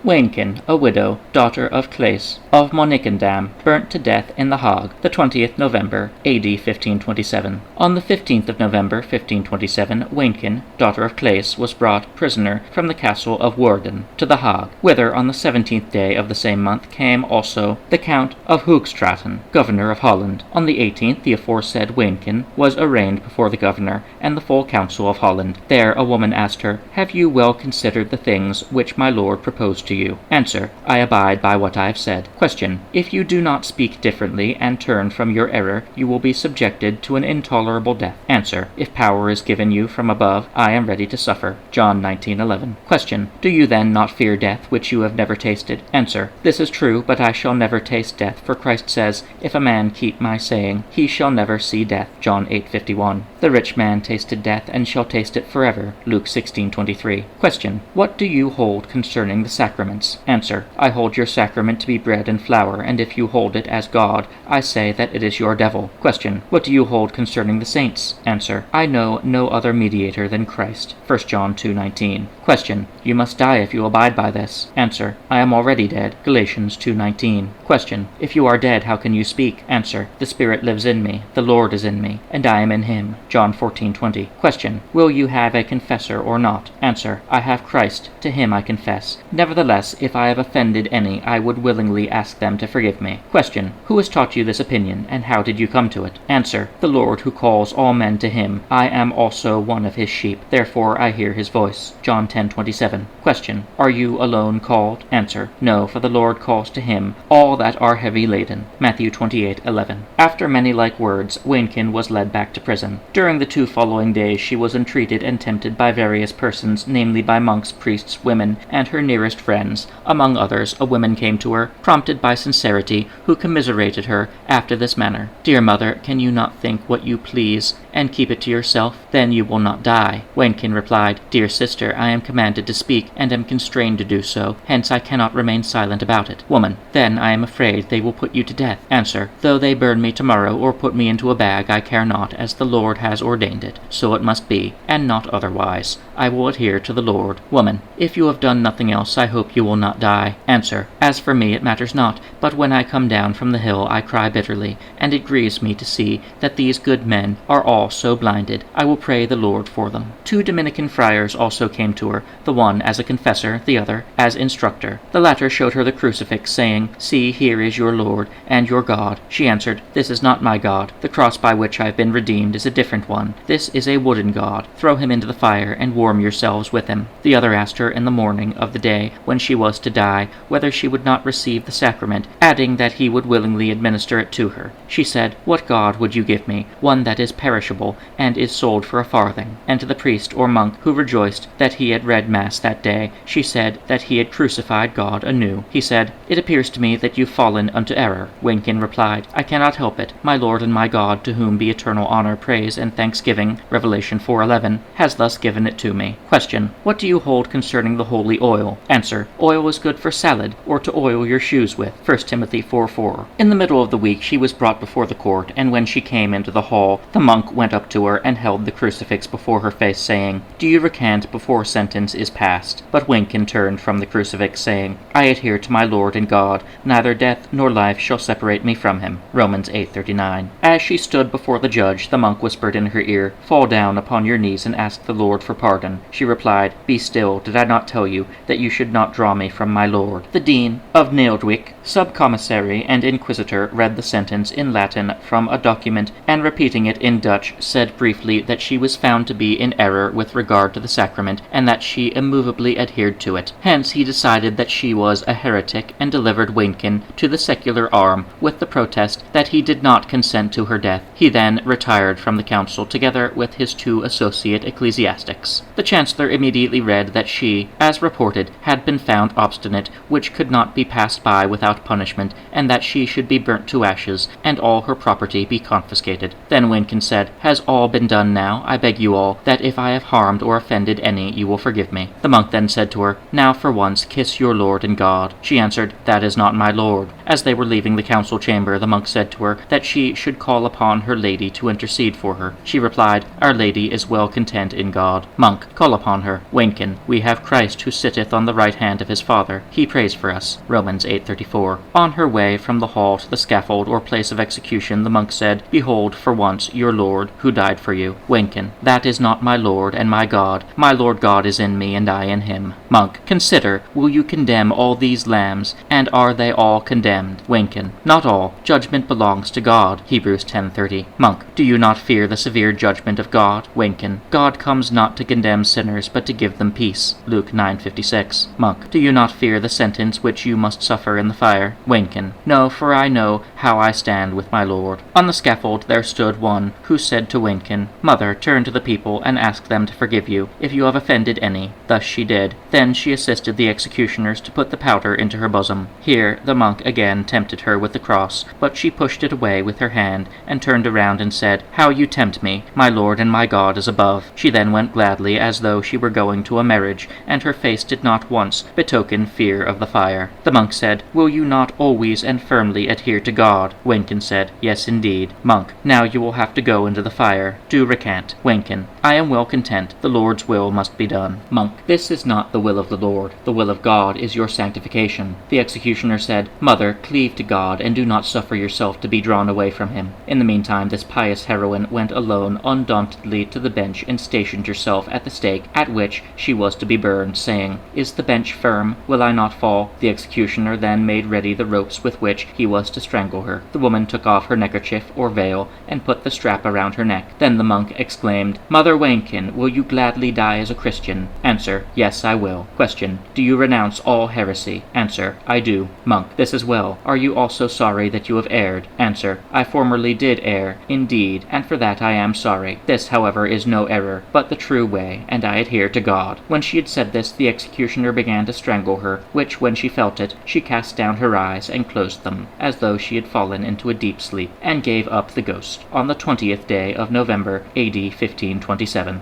Weynken, a widow, daughter of Claes, of Monnikendam, burnt to death in the Hague, the 20th November, A.D. 1527. On the 15th of November, 1527, Weynken, daughter of Claes, was brought prisoner from the castle of Woerden to the Hague, whither on the 17th day of the same month came also the Count of Hoogstraten, governor of Holland. On the 18th, the aforesaid Weynken was arraigned before the governor and the full council of Holland. There a woman asked her, "Have you well considered the things which my lord proposed to you?" Answer, "I abide by what I have said." Question, "If you do not speak differently and turn from your error, you will be subjected to an intolerable death." Answer, "If power is given you from above, I am ready to suffer." John 19:11. Question, "Do you then not fear death which you have never tasted?" Answer, "This is true, but I shall never taste death, for Christ says, 'If a man keep my saying, he shall never see death.' John 8:51. The rich man tasted death and shall taste it forever. Luke 16:23. Question, "What do you hold concerning the sacraments?" Answer, "I hold your sacrament to be bread and flour, and if you hold it as God, I say that it is your devil." Question, "What do you hold concerning the saints?" Answer, "I know no other mediator than Christ." 1 John 2:19. Question, "You must die if you abide by this." Answer, "I am already dead." Galatians 2:19. Question, "If you are dead, how can you speak?" Answer, "The Spirit lives in me, the Lord is in me, and I am in him." John 14:20. Question, "Will you have a confessor or not?" Answer, "I have Christ, to him I confess. Nevertheless, if I have offended any, I would willingly ask them to forgive me." Question, "Who has taught you this opinion, and how did you come to it?" Answer, "The Lord who calls all men to him. I am also one of his sheep, therefore I hear his voice." John 10:27. Question, "Are you alone called?" Answer, "No, for the Lord calls to him all that are heavy laden." Matthew 28:11. After many like words, Weynken was led back to prison. During the 2 following days she was entreated and tempted by various persons, namely by monks, priests, women, and her nearest friends. Among others, a woman came to her, prompted by sincerity, who commiserated her after this manner: "Dear mother, can you not think what you please, and keep it to yourself? Then you will not die." Weynken replied, "Dear sister, I am commanded to speak, and am constrained to do so, hence I cannot remain silent about it." Woman, "Then I am afraid they will put you to death." Answer, "Though they burn me tomorrow, or put me into a bag, I care not, as the Lord has ordained it. So it must be, and not otherwise. I will adhere to the Lord." Woman, "If you have done nothing else, I hope you will not die." Answer, "As for me, it matters not, but when I come down from the hill, I cry bitterly, and it grieves me to see that these good men are all so blinded. I will pray the Lord for them." 2 Dominican friars also came to her, the one as a confessor, the other as instructor. The latter showed her the crucifix, saying, "See, here is your Lord and your God." She answered, "This is not my God. The cross by which I have been redeemed is a different one. This is a wooden God. Throw him into the fire and warm yourselves with him." The other asked her in the morning of the day when she was to die whether she would not receive the sacrament, adding that he would willingly administer it to her. She said, "What God would you give me? One that is perishable and is sold for a farthing." And to the priest or monk who rejoiced that he had read Mass that day, she said that he had crucified God anew. He said, "It appears to me that you've fallen unto error." Weynken replied, "I cannot help it. My Lord and my God, to whom be eternal honor, praise, and thanksgiving, Revelation 4:11, has thus given it to me." Question, "What do you hold concerning the holy oil?" Answer, "Oil is good for salad, or to oil your shoes with." 1 Timothy 4:4. In the middle of the week she was brought before the court, and when she came into the hall, the monk went up to her and held the crucifix before her face, saying, "Do you recant before sentence is passed?" But Weynken turned from the crucifix, saying, "I adhere to my Lord and God. Neither death nor life shall separate me from him." Romans 8:39. As she stood before the judge, the monk whispered in her ear, "Fall down upon your knees and ask the Lord for pardon." She replied, "Be still. Did I not tell you that you should not draw me from my Lord?" The Dean of Naildwyck, sub-commissary and inquisitor, read the sentence in Latin from a document, and repeating it in Dutch, said briefly that she was found to be in error with regard to the sacrament, and that she immovably adhered to it. Hence he decided that she was a heretic, and delivered Weynken to the secular arm, with the protest that he did not consent to her death. He then retired from the council, together with his 2 associate ecclesiastics. The chancellor immediately read that she, as reported, had been found obstinate, which could not be passed by without punishment, and that she should be burnt to ashes, and all her property be confiscated. Then Weynken said, "Has all been done now? I beg you all, that if I have harmed or offended any, you will forgive me." The monk then said to her, "Now for once kiss your Lord and God." She answered, "That is not my Lord." As they were leaving the council chamber, the monk said to her that she should call upon her lady to intercede for her. She replied, Our Lady is well content in God. Monk, call upon her. Weynken, we have Christ who sitteth on the right hand of his Father. He prays for us. Romans 8:34. On her way from the hall to the scaffold or place of execution, the monk said, Behold, for once, your Lord, who died for you. Weynken, that is not my Lord and my God. My Lord God is in me, and I in him. Monk, consider, will you condemn all these lambs, and are they all condemned? Weynken, not all. Judgment belongs to God. Hebrews 10:30. Monk, do you not fear the severe judgment of God? Weynken, God comes not to condemn sinners, but to give them peace. Luke 9:56. Monk, do you not fear the sentence which you must suffer in the fire? Weynken, no, for I know how I stand with my Lord. On the scaffold there stood one, who said to Weynken, Mother, turn to the people, and ask them to forgive you, if you have offended any. Thus she did. Then she assisted the executioners to put the powder into her bosom. Here the monk again tempted her with the cross, but she pushed it away with her hand, and turned around and said, How you tempt me! My Lord and my God is above. She then went gladly, as though she were going to a marriage, and her face did not once betoken fear of the fire. The monk said, Will you not always and firmly adhere to God? Weynken said, Yes, indeed. Monk, now you will have to go into the fire. Do recant. Weynken, I am well content. The Lord's will must be done. Monk, this is not the will of the Lord. The will of God is your sanctification. The executioner said, Mother, cleave to God, and do not suffer yourself to be drawn away from him. In the meantime, this pious heroine went alone undauntedly to the bench and stationed herself at the stake at which she was to be burned, saying, Is the bench firm? Will I not fall? The executioner then made ready the ropes with which he was to strangle her. The woman took off her neckerchief or veil and put the strap around her neck. Then the monk exclaimed, Mother Weynken, will you gladly die as a Christian? Answer, Yes, I will. Question, do you renounce all heresy? Answer, I do. Monk, this is well. Are you also sorry that you have erred? Answer, I formerly did err, indeed, and for that I am sorry. This, however, is no error, but the true way, and I adhere to God. When she had said this, the executioner began to strangle her, which, when she felt it, she cast down her eyes and closed them, as though she had fallen into a deep sleep, and gave up the ghost, on the 20th day of November, A.D. 1527.